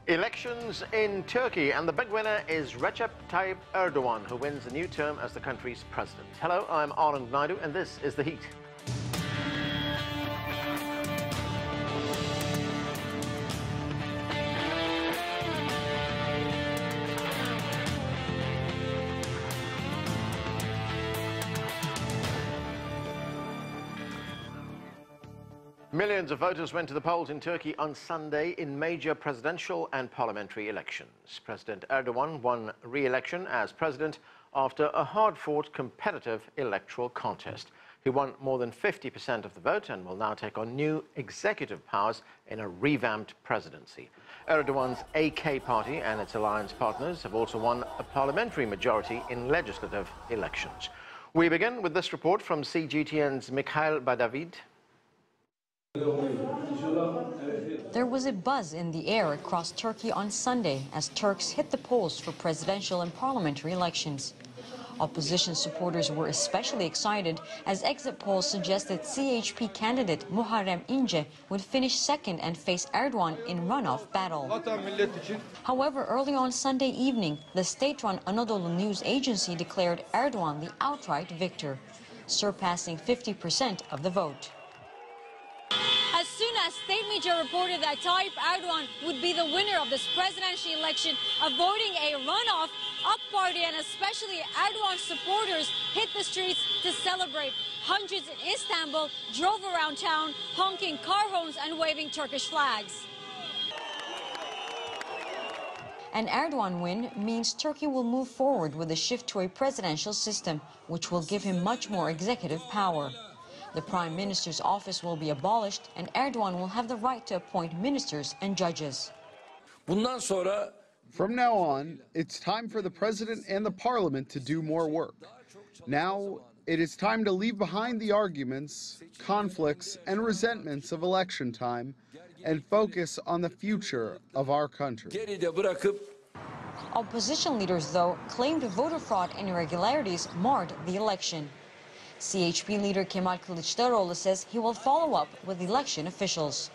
Elections in Turkey, and the big winner is Recip Tayyip Erdogan, who wins a new term as the country's president. Hello, I'm Anand Naidu, and this is The Heat. Millions of voters went to the polls in Turkey on Sunday in major presidential and parliamentary elections. President Erdogan won re-election as president after a hard-fought, competitive electoral contest. He won more than 50% of the vote and will now take on new executive powers in a revamped presidency. Erdogan's AK party and its alliance partners have also won a parliamentary majority in legislative elections. We begin with this report from CGTN's Michal Bardavid. There was a buzz in the air across Turkey on Sunday as Turks hit the polls for presidential and parliamentary elections. Opposition supporters were especially excited as exit polls suggested CHP candidate Muharrem İnce would finish second and face Erdogan in runoff battle. However, early on Sunday evening, the state-run Anadolu news agency declared Erdogan the outright victor, surpassing 50% of the vote. As soon as state media reported that Tayyip Erdogan would be the winner of this presidential election, avoiding a runoff, AK Party and especially Erdogan supporters hit the streets to celebrate. Hundreds in Istanbul drove around town, honking car horns and waving Turkish flags. An Erdogan win means Turkey will move forward with a shift to a presidential system, which will give him much more executive power. The Prime Minister's office will be abolished and Erdogan will have the right to appoint ministers and judges. From now on, it's time for the President and the Parliament to do more work. Now, it is time to leave behind the arguments, conflicts, and resentments of election time and focus on the future of our country. Opposition leaders, though, claimed voter fraud and irregularities marred the election. CHP leader Kemal Kılıçdaroğlu says he will follow up with election officials.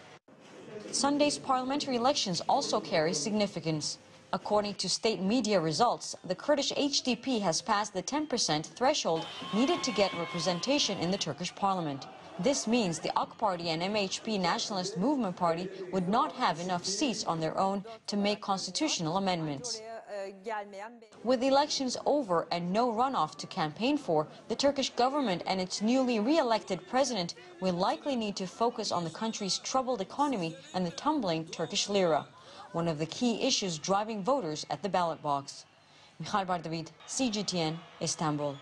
Sunday's parliamentary elections also carry significance. According to state media results, the Kurdish HDP has passed the 10% threshold needed to get representation in the Turkish parliament. This means the AK Party and MHP Nationalist Movement Party would not have enough seats on their own to make constitutional amendments. With elections over and no runoff to campaign for, the Turkish government and its newly re-elected president will likely need to focus on the country's troubled economy and the tumbling Turkish lira, one of the key issues driving voters at the ballot box. Michal Bardavid, CGTN, Istanbul.